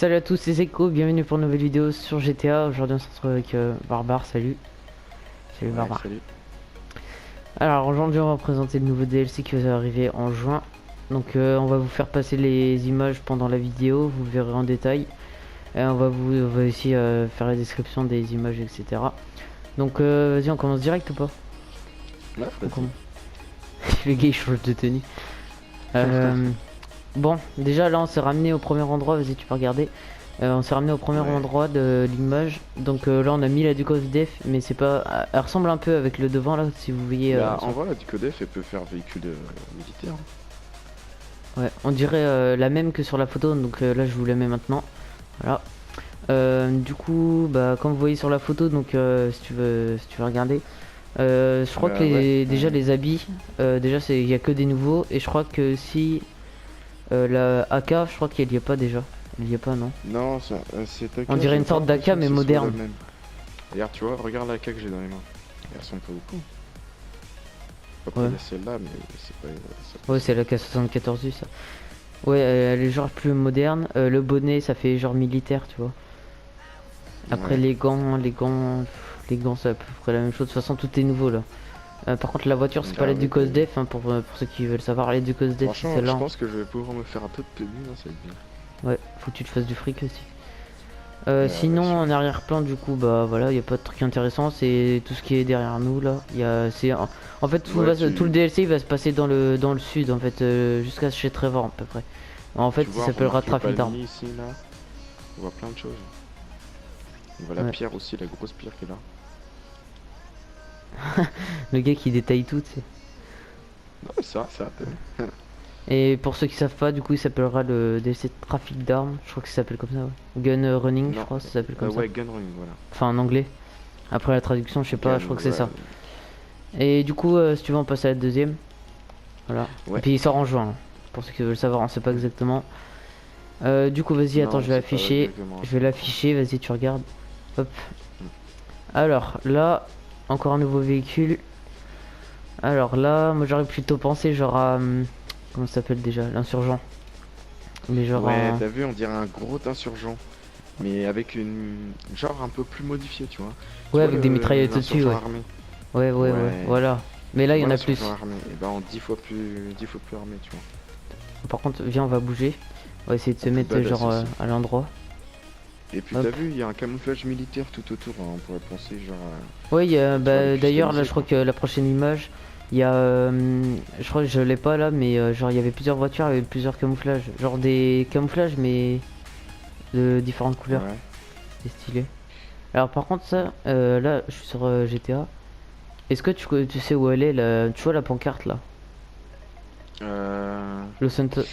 Salut à tous, c'est Zeko, bienvenue pour une nouvelle vidéo sur GTA. Aujourd'hui on se retrouve avec Barbare, salut. Salut Ouais, Barbare. salut. Alors aujourd'hui on va présenter le nouveau DLC qui va arriver en juin. Donc on va vous faire passer les images pendant la vidéo, vous le verrez en détail. Et on va aussi faire la description des images, etc. Donc vas-y, on commence direct ou pas? Ouais, On vas-y. commence. Le gars il change de tenue. Euh, bon, déjà là on s'est ramené au premier endroit, vas-y tu peux regarder. On s'est ramené au premier Ouais. endroit de l'image. Donc là on a mis la Duke of Death, mais c'est pas. Elle ressemble un peu avec le devant là, si vous voyez. Bah, en vrai, la Ducodef, elle peut faire véhicule militaire. Ouais, on dirait la même que sur la photo, donc là je vous la mets maintenant. Voilà. Du coup, bah comme vous voyez sur la photo, donc si tu veux regarder, je crois que Ouais. déjà les habits, déjà il y a que des nouveaux, et je crois que si la AK, je crois qu'elle y est pas déjà. Elle y est pas, non? Non, c'est ta On carte, dirait j'ai une pas sorte d'AK l'impression que mais ce soit la moderne. même. Regarde, tu vois, regarde la AK que j'ai dans les mains. Elle ressemble pas beaucoup. Après, Ouais. il y a celle-là, mais c'est pas. Ouais, c'est la K74U ça. Ouais, elle est genre plus moderne. Le bonnet, ça fait genre militaire, tu vois. Après Ouais. les gants, c'est à peu près la même chose. De toute façon, tout est nouveau là. Par contre, la voiture, c'est pas Bah la ouais, Duke of bah, Death, hein, pour ceux qui veulent savoir. La Duke of Death, c'est franchement, celle-là, je hein. pense que je vais pouvoir me faire un peu de tenue, là, ça va être bien. Ouais, faut que tu te fasses du fric aussi. Ouais, Sinon, sûr. en arrière-plan, du coup, bah voilà, y a pas de truc intéressant. C'est tout ce qui est derrière nous là. En fait, Ouais, tout le tu, DLC il va se passer dans le sud, en fait, jusqu'à chez Trevor à peu près. En fait, tu il vois, s'appellera remarque le Trafic d'armes. palmier ici, là. On voit plein de choses. On voit la Ouais. pierre aussi, la grosse pierre qui est là. Le gars qui détaille tout, tu sais. Non, mais ça, t'as vu. Et pour ceux qui savent pas, du coup, il s'appellera le DLC Trafic d'armes. Je crois que ça s'appelle comme ça, ouais. Gun Running, je Non, crois, ça s'appelle comme ça. ouais, Gunrunning, voilà. Enfin, en anglais. Après la traduction, je sais pas, je crois que c'est ça. Ouais, Et du coup, si tu veux, on passe à la deuxième. Voilà. Et ouais. puis il sort en juin, hein. Pour ceux qui veulent savoir, on sait pas exactement. Du coup, vas-y, attends, Non, je vais c'est pas afficher. exactement Je vais ça. l'afficher, vas-y, tu regardes. Hop. Mm. Alors, là, encore un nouveau véhicule. Alors là, moi j'aurais plutôt pensé genre à... comment ça s'appelle déjà? L'insurgent. Mais genre Ouais, en... t'as vu, on dirait un gros insurgent, mais avec une genre un peu plus modifié, tu vois. Tu Ouais, vois avec des le mitraillettes au-dessus, l'insurgent ouais. armé. Ouais, Ouais. voilà. Mais là, Tu il y vois en a l'insurgent plus. armé, et ben en 10 fois plus armé, tu vois. Par contre, viens, on va bouger. On va essayer de En se plus mettre badass genre aussi. à l'endroit. Et puis Hop. t'as vu, il y a un camouflage militaire tout autour, hein, on pourrait penser genre, Ouais, tu vois, le bah, d'ailleurs, là, customiser je crois quoi. que la prochaine image, il y a... je crois que je l'ai pas là, mais genre, il y avait plusieurs voitures avec plusieurs camouflages. Genre des camouflages, mais de différentes couleurs. Ouais. C'est stylé. Alors, par contre, ça, là, je suis sur GTA. Est-ce que tu sais où elle est, là? Tu vois la pancarte, là? Euh...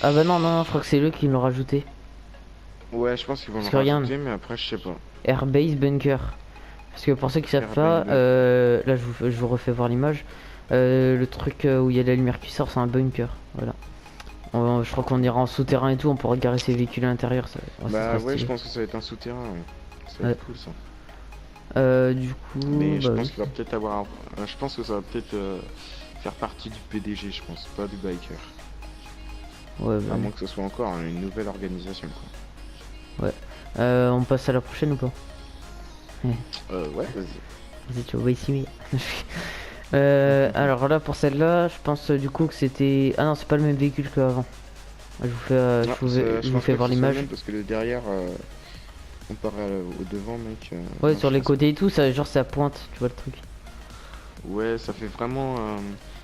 Ah bah non, je crois que c'est eux qui me l'ont rajouté. Ouais, je pense qu'ils vont Parce le que regarde, rajouter, mais après, je sais pas. Airbase Bunker. Parce que pour ceux qui savent Airbase pas, Bunker. là je vous refais voir l'image. Le truc où il y a la lumière qui sort, c'est un bunker. Voilà. Je crois qu'on ira en souterrain et tout, on pourra garer ses véhicules à l'intérieur, ça sera Bah ouais, je stylé. pense que ça va être un souterrain, ouais. Ça va Ouais. être cool ça. Du coup, Mais je bah pense oui. qu'il va peut-être avoir je pense que ça va peut-être faire partie du PDG, je pense, pas du biker. Ouais, bah À oui. moins que ce soit encore une nouvelle organisation, quoi. Ouais. On passe à la prochaine ou pas? Ouais. Ouais, vas-y. Vas-y, tu vois ici, mais... alors là, pour celle-là, je pense du coup que c'était... Ah non, c'est pas le même véhicule qu'avant. Je vous fais, Non, je je vous pense fais pas que voir ce soit le l'image. même parce que le derrière, comparé au devant, mec. Ouais, Non, sur je les pense pas. côtés et tout, ça, genre ça pointe, tu vois le truc. Ouais, ça fait vraiment.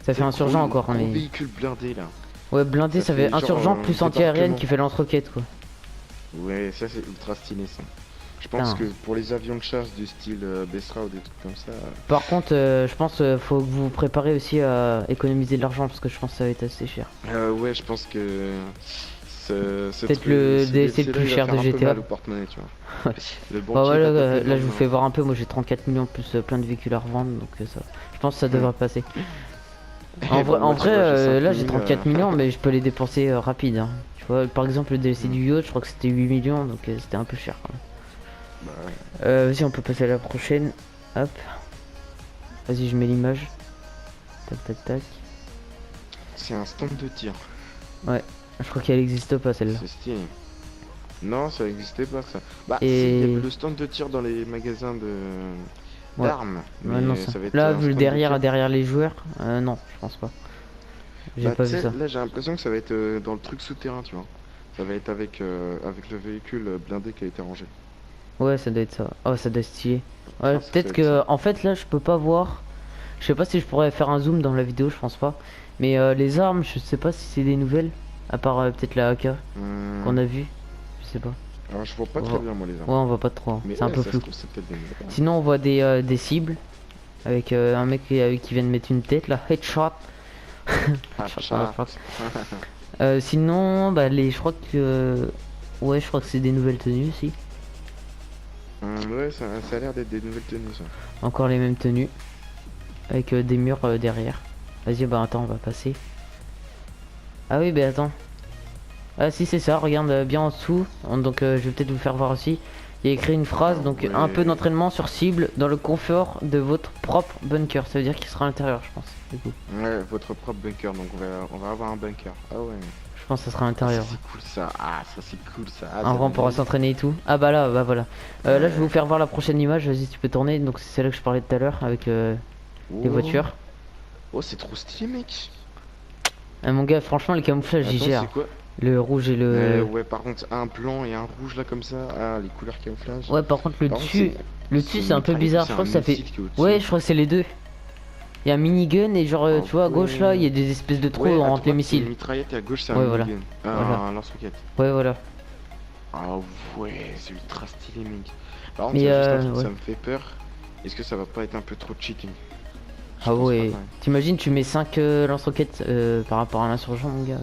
Ça Tu fait sais, gros, insurgent encore, gros mais... véhicule blindé là. Ouais, blindé, Ça ça fait fait genre insurgent plus anti-aérienne débarquement. qui fait lance-roquette, quoi. Ouais, ça c'est ultra stylé ça. Je pense Putain. que pour les avions de chasse du style Besra ou des trucs comme ça. Par contre, je pense faut que vous vous préparez aussi à économiser de l'argent parce que je pense que ça va être assez cher. Ouais, je pense que Peut-être le ce DLC le DLC là plus il va cher faire de un peu GTA. mal au porte-monnaie, tu vois. Ouais. Le Bah banquier voilà, va t'appeler le là je vous lendemain. fais voir un peu, moi j'ai 34 millions plus plein de véhicules à revendre, donc ça, je pense que ça devrait passer. Et bah En moi tu vrai vois j'ai 5 là j'ai 000. 34 millions, mais je peux les dépenser rapide, hein. Tu vois, par exemple le DLC Hmm, du yacht, je crois que c'était 8 millions, donc c'était un peu cher quand même. bah ouais. Vas-y, on peut passer à la prochaine. Hop, vas-y, je mets l'image. Tac, tac, tac. C'est un stand de tir. Ouais, je crois qu'elle existe pas celle-là. C'est stylé. Non, ça n'existait pas ça. Bah si, il y avait Et le stand de tir dans les magasins de ouais, d'armes, ouais, non mais ça. ça va être Là, un vu le stand de tir. derrière les joueurs, non, je pense pas. J'ai Bah pas tu vu sais, ça. là j'ai l'impression que ça va être dans le truc souterrain, tu vois. Ça va être avec le véhicule blindé qui a été rangé. Ouais, ça doit être ça. Oh, ça doit être stylé. Je Ouais, pense que ça peut-être va être ça. que, en fait, là, je peux pas voir. Je sais pas si je pourrais faire un zoom dans la vidéo, je pense pas. Mais les armes, je sais pas si c'est des nouvelles. À part peut-être la AK Hum, qu'on a vu. Je sais pas. Alors je vois pas On très voit- bien moi les Ouais, armes. on voit pas trop, hein. Mais C'est un ouais, peu ça se flou. trouve c'est peut-être des nouvelles armes. Sinon, on voit des cibles. Avec un mec qui vient de mettre une tête là. Headshot. Ah, Shot, chat. motherfucker. Sinon, bah, je crois que. Ouais, je crois que c'est des nouvelles tenues aussi. Ouais, ça a l'air d'être des nouvelles tenues ça. Encore les mêmes tenues. Avec des murs derrière. Vas-y, bah attends, on va passer. Ah oui, bah attends. Ah si, c'est ça, regarde bien en dessous. Donc je vais peut-être vous faire voir aussi. Il y a écrit une phrase, Ah donc un peu ouais. d'entraînement sur cible dans le confort de votre propre bunker. Ça veut dire qu'il sera à l'intérieur, je pense. Du coup, Ouais, votre propre bunker, donc on va avoir un bunker. Ah ouais. je pense que ça sera à Ah, ça l'intérieur. c'est cool ça. Ah, ça c'est cool ça. Ah, Un ça rang donne pourra envie. s'entraîner et tout. Ah bah là, bah voilà. Là, je vais vous Ouais. faire voir la prochaine image. Vas-y, tu peux tourner. Donc c'est celle que je parlais tout à l'heure avec les Oh. voitures. Oh, c'est trop stylé, mec. Mon gars, franchement, les camouflages, j'y Attends, c'est gère. quoi? Le rouge et le... Ouais, par contre, un blanc et un rouge là comme ça. Ah, les couleurs camouflage. Ouais, par contre, Par contre, c'est le c'est dessus, une c'est un peu mitraillette ou bizarre. Je c'est crois un que ça fait... missile qui est au-dessus? Ouais, je crois que c'est les deux. Il y a un minigun et genre, Ah tu vois, à gauche là, il y ouais. a des espèces de trous Ouais, à entre les droite c'est une missiles. mitraillette et à gauche c'est un Ouais, voilà. minigun. Voilà. Un lance-roquette. Ouais, voilà. Ah ouais, c'est ultra stylé, mec. Par contre, il Mais y a juste un truc, ouais. ça me fait peur. Est-ce que ça va pas être un peu trop cheating? Je Ah pense pas ouais. quand même. T'imagines, tu mets 5 lance-roquettes par rapport à l'insurgent, mon gars.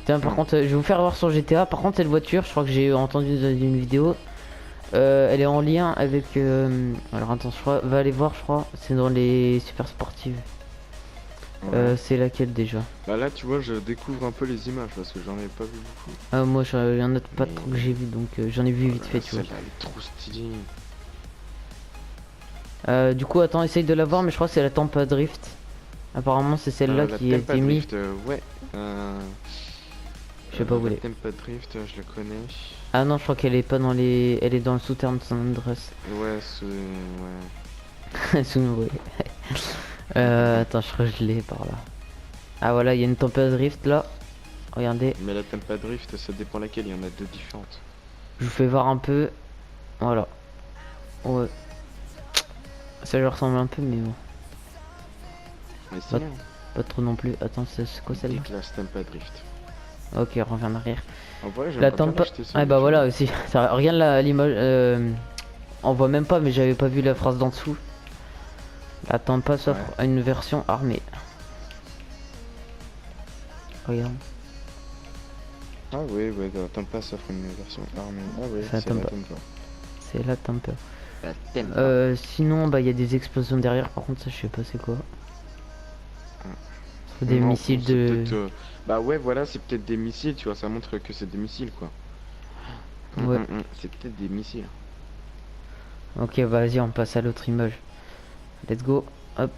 Tiens, par Hmm. contre, je vais vous faire voir sur GTA. Par contre, cette voiture, je crois que j'ai entendu dans une vidéo. Elle est en lien avec. Alors, attends, je crois. Va aller voir, je crois. C'est dans les super sportives. Ouais. C'est laquelle déjà? Bah là, tu vois, je découvre un peu les images parce que j'en ai pas vu beaucoup. Ah, moi, il y en a pas Mais trop que j'ai vu, donc j'en ai vu oh vite là fait, là, tu vois. celle-là, elle est trop stylée. Du coup, attends, essaye de la voir, mais je crois que c'est la Tampa Drift. Apparemment, c'est celle-là La qui a Tempa été mise. Drift, ouais. Je sais pas où elle La est. Tempa Drift, je la connais. Ah non, je crois qu'elle est pas dans les. Elle est dans le souterrain de San Andreas. Ouais, ouais. Sous nous, ouais. Attends, je crois que je l'ai par là. Ah voilà, il y a une Tampa Drift là. Regardez, Mais la Tempa Drift, ça dépend laquelle, il y en a deux différentes. je vous fais voir un peu. Voilà. Ouais. Ça lui ressemble un peu, mais bon. Mais c'est bien. Pas trop non plus. Attends, c'est quoi celle-là? Déclasse Tempa Drift. Ok, on revient en arrière. En vrai, La j'aimerais bien Tampa. l'acheter ça. Ah bah voilà aussi. Ça, regarde l'image. On voit même pas, mais j'avais pas vu la phrase d'en dessous. La Tampa s'offre Ouais. à une version armée. Regarde. Ah ouais, la Tempa s'offre une version armée. Ah ouais, C'est la c'est la Tempa. Tempa. C'est la Tampa. La Tempa. Sinon, bah il y a des explosions derrière. Par contre, ça je sais pas c'est quoi. C'est des Non, missiles c'est de. peut-être, bah ouais, voilà, c'est peut-être des missiles, tu vois, ça montre que c'est des missiles, quoi. Ouais. C'est peut-être des missiles. Ok, bah, vas-y, on passe à l'autre image. Let's go. Hop.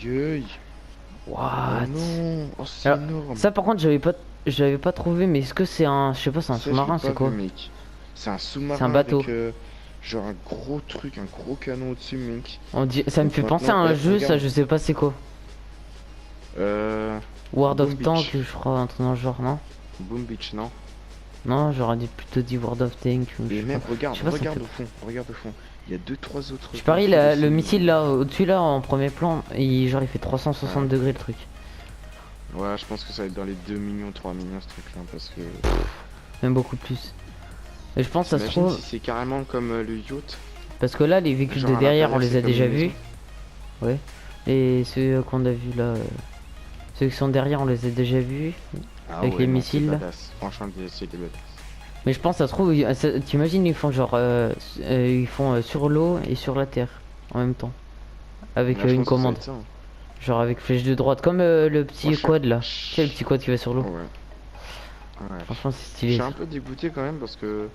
Yeuy. Oh What? non, oh c'est Alors, énorme. ça par contre, j'avais pas trouvé. Mais est-ce que c'est un, je sais pas, c'est un Ça, je sous-marin, l'ai c'est pas quoi? vu, mec. C'est un sous-marin C'est un bateau. avec genre un gros truc, un gros canon au-dessus, mec. On dit, ça me Donc fait penser à maintenant, un jeu, ça, regarde. je sais pas c'est quoi. World Boom of Beach. Tanks, je crois, un truc dans le genre, non? Boom Beach, non? Non, j'aurais plutôt dit World of Tanks. Ou je Et sais même, pas. regarde, Je sais pas, ça regarde fait- au fond, regarde au fond. Il y a deux, trois autres. Je parie, véhicules le aussi. missile là, au-dessus là, en premier plan, genre il fait 360 Ouais. degrés le truc. Ouais, je pense que ça va être dans les 2 millions, 3 millions ce truc là, parce que... Même beaucoup plus. Et je pense que ça se T'imagines trouve, si c'est carrément comme le yacht, parce que là, les véhicules genre de à derrière, on l'intérieur, les c'est a comme déjà une vus. maison. Ouais. Et ceux qu'on a vus là, ceux qui sont derrière, on les a déjà vus. Ah Avec ouais, les non, missiles, c'est là. badass. Franchement, c'est des badass. Mais je pense que ça se trouve, t'imagines, ils font genre, ils font sur l'eau et sur la terre en même temps. Avec Ouais, je une pense que ça va commande. être ça, hein. Genre avec flèche de droite, comme le petit Moi, je suis- quad là. Tu sais, le petit quad qui va sur l'eau. Ouais. Ouais. Franchement, c'est Je stylé. suis un peu dégoûté quand même parce que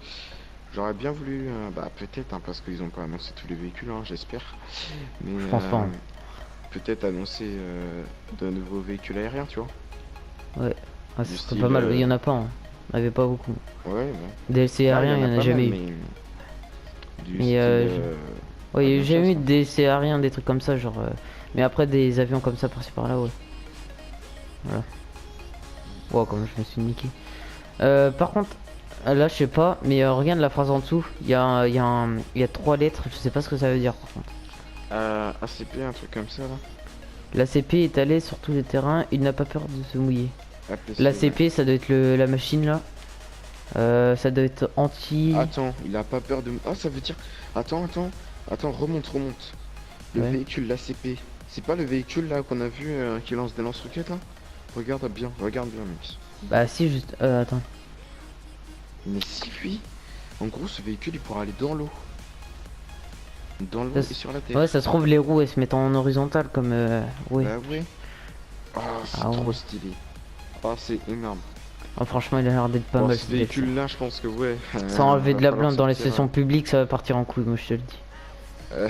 j'aurais bien voulu, bah peut-être hein, parce qu'ils ont pas annoncé tous les véhicules, hein, j'espère. Mais Je pense pas, hein. peut-être annoncer de nouveaux véhicules aériens, tu vois. Ouais. Ah, Du ce serait style, pas mal. Il y en a pas, hein. Il y en avait pas beaucoup. Ouais, DLC là, aérien, il y en a pas mal, jamais eu. mais du Mais style ouais, il y a avion de jamais chasse, eu de hein. DLC aérien, des trucs comme ça, genre. Mais après, des avions comme ça par-ci par-là, ouais. Voilà. Wow, comme je me suis niqué. Par contre, là, je sais pas, mais regarde la phrase en dessous. Il y a 3 lettres, je sais pas ce que ça veut dire par contre. ACP, un truc comme ça, là. L'ACP est allé sur tous les terrains, il n'a pas peur de se mouiller. APC, ouais. L'ACP, ça doit être la machine là. Ça doit être anti. Attends, il a pas peur de... Ah, ça veut dire... Attends, remonte. Le Ouais. véhicule, l'ACP. C'est pas le véhicule, là, qu'on a vu, qui lance des lance-roquettes, là? Regarde bien, mec. Bah si, juste. Attends. Mais si, lui, en gros, ce véhicule, il pourra aller dans l'eau. Dans l'eau Ça et sur la terre. Ouais, ça se trouve, les roues elles se mettent en horizontal comme. Ouais. Bah ouais. Oh, c'est Ah ouais. trop stylé. Oh, c'est énorme. Oh, franchement, il a l'air d'être pas Bon, mal ce ce DLC. véhicule-là, je pense que ouais. Sans enlever va de la falloir blinde dans les sortir, stations publiques, ça va partir en couille, moi je te le dis. euh,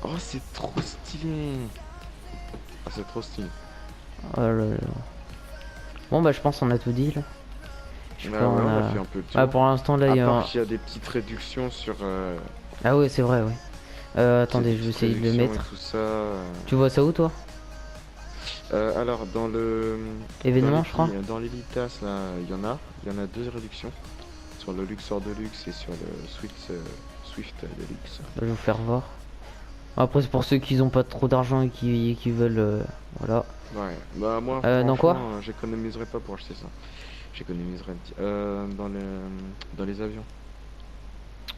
Oh, c'est trop stylé. Ah, c'est trop stylé. Oh là là. Bon, bah, je pense qu'on a tout dit là. Je Bah crois ouais, on on a. a fait un peu le tour. Bah, pour l'instant, là, À il y a. part qu'il y a des petites réductions sur... Ah, ouais, c'est vrai, ouais. Attendez, des je vais petites essayer de le réductions mettre. et tout ça. Tu vois ça où toi? Alors, dans le... Événement, je crois. Dans l'Elitas, là, il y en a 2 réductions. Sur le Luxor Deluxe et sur le Swift Deluxe. Bah, je vais vous faire voir. Après, c'est pour ceux qui n'ont pas trop d'argent et qui veulent. Voilà. Ouais, bah moi, Dans quoi? franchement, j'économiserais pas pour acheter ça. J'économiserais dans les avions,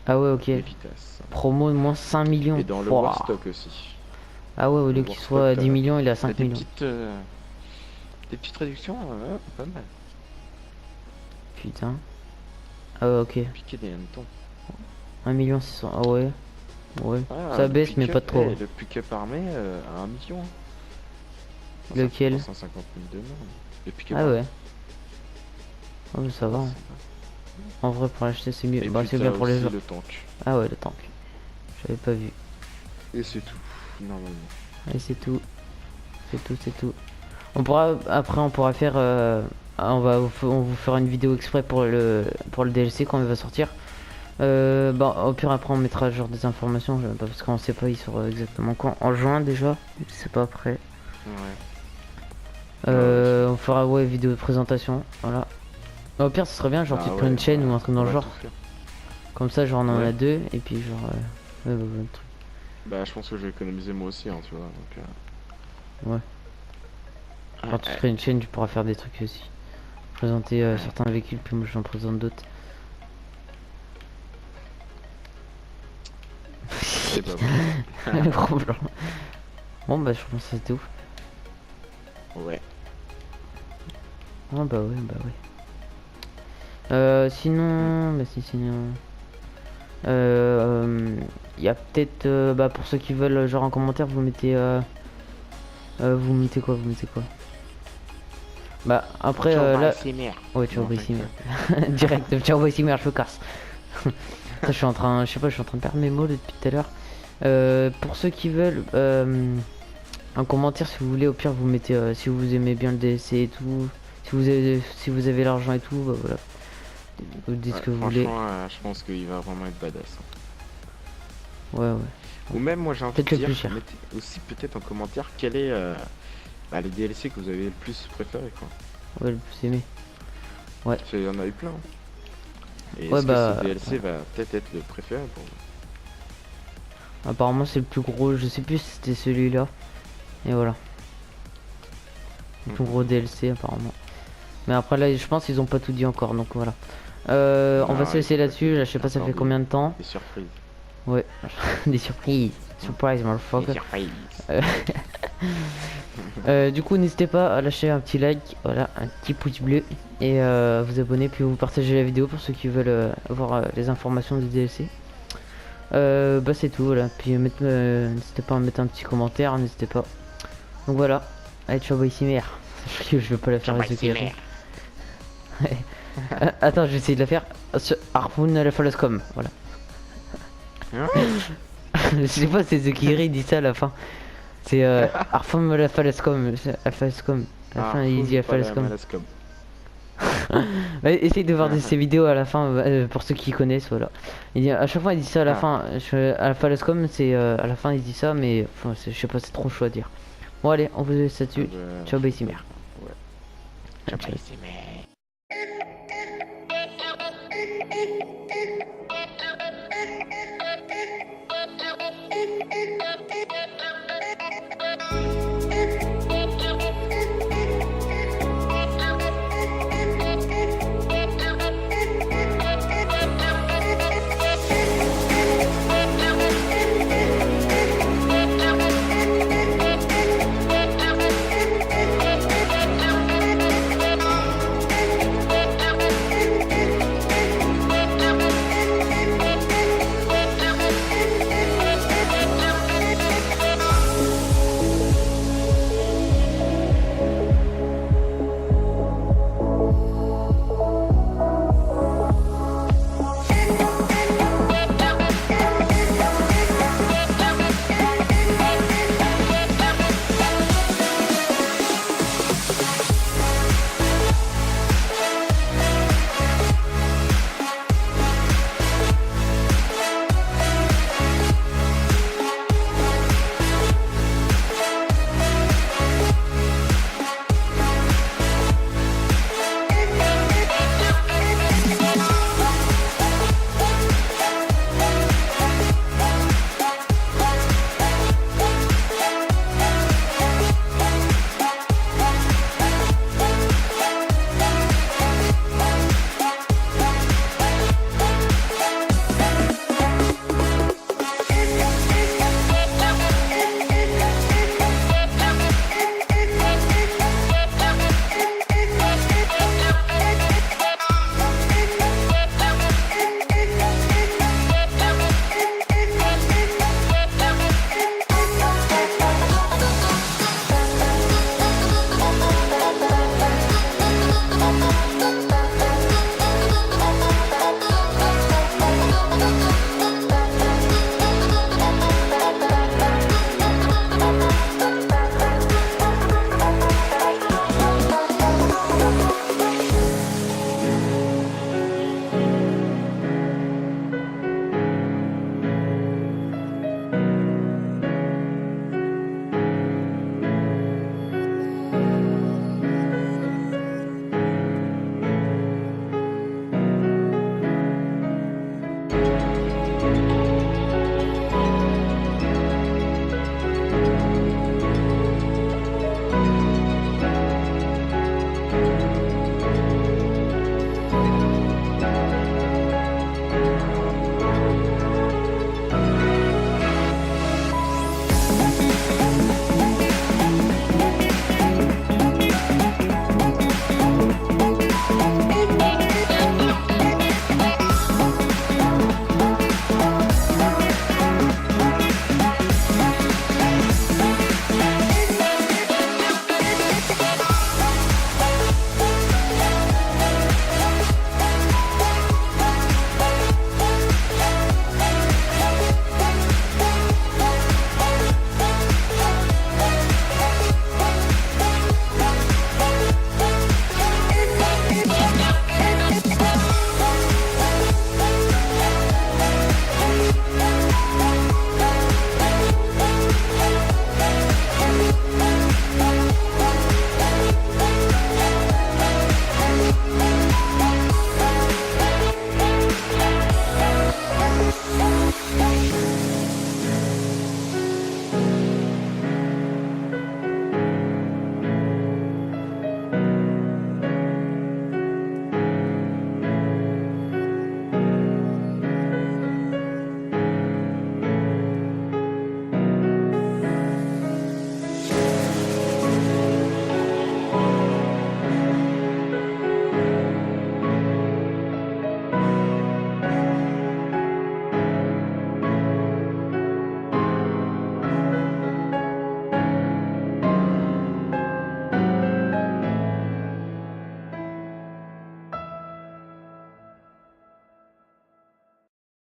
Ah, ouais, ok. Elitas. Promo de moins 5 millions. Et dans le Wouah. Warstock aussi. Ah, ouais, au Le lieu qu'il Warstock, soit à 10 millions, il est à t'as 5 millions. des petites réductions, pas mal. Putain. Ah, ouais, ok. Piquer des hannetons. 1 million 600. Ah, ouais. Ouais. Ah, Ça le baisse, mais pas pick-up, trop. le pick-up armé à 1 million. Lequel? 150 000 de merde. Le pick-up Ah, armé. ouais. Oh, mais ça va. Hein. En vrai, pour l'acheter, c'est mieux. Et Bah, puis c'est t'as bien pour les aussi gens. le tank. Ah, ouais, le tank. J'avais pas vu. Et c'est tout, normalement. Et c'est tout. C'est tout. On pourra, après, on pourra faire. On vous fera une vidéo exprès pour le DLC quand il va sortir. Bah, au pire, après, on mettra genre des informations. Parce qu'on sait pas, il sort exactement quand. En juin déjà. C'est pas après. Ouais. On fera, ouais, vidéo de présentation. Voilà. Au pire, ce serait bien, genre, Ah tu te ouais, prends une chaîne ou un truc dans on le va genre. tout faire. Comme ça, genre, on en Ouais. a 2. Et puis, genre. Un truc. Bah, je pense que je vais économiser moi aussi, hein, tu vois. Donc, Ouais. Quand tu feras une chaîne, tu pourras faire des trucs aussi. Présenter certains véhicules, puis moi j'en présente d'autres. c'est pas bon. Gros blanc. Bon bah je pense que c'est tout. Ouais. Ah bah ouais. Sinon, bah si sinon. Il y a peut-être, bah pour ceux qui veulent, genre en commentaire, vous mettez quoi. Bah après là. Ouais, tu vas ici. Direct, ciao ici, merde, je me casse. Ça, je suis en train de perdre mes mots depuis tout à l'heure. Pour ceux qui veulent, un commentaire si vous voulez, au pire vous mettez si vous aimez bien le DLC et tout, si vous avez l'argent et tout, bah voilà. Vous dites ce que vous voulez. Franchement, je pense qu'il va vraiment être badass. Ouais. Ou même, moi j'ai envie de Peut-être le dire, plus cher. mettez aussi peut-être en commentaire quel est les DLC que vous avez le plus préféré, quoi. Ouais, le plus aimé. Ouais. Parce qu'il y en a eu plein. Hein. Et Ouais, est-ce bah, que ce DLC va peut-être être le préféré pour vous? Apparemment c'est le plus gros, je sais plus si c'était celui-là. Et voilà. Le plus gros DLC apparemment. Mais après là je pense qu'ils ont pas tout dit encore, donc voilà. On va se laisser là-dessus, là je sais pas ça fait combien de temps. Des surprises. Ouais, des surprises. Surprise motherfucker. Des surprises. Du coup n'hésitez pas à lâcher un petit like, voilà, un petit pouce bleu. Et vous abonner, puis vous partagez la vidéo pour ceux qui veulent voir les informations du DLC. Bah c'est tout, voilà. Puis n'hésitez pas à mettre un petit commentaire, n'hésitez pas. Donc voilà. Allez, ciao, bye, mère. Je veux pas la faire avec ce Attends, je vais essayer de la faire. Arfoun la falascom, voilà. Je sais pas, c'est The Kiri dit ça à la fin. C'est Arfoun la falascom. La falascom. À la fin, il dit la falascom. Ouais, essaye de voir ces vidéos à la fin pour ceux qui connaissent, voilà. À chaque fois il dit ça à la fin. À la Falascom c'est à la fin il dit ça, mais enfin, je sais pas, c'est trop chaud à dire. Bon allez, on vous laisse là-dessus. Ciao Baissimer. Ouais. Ciao, ciao. Bye.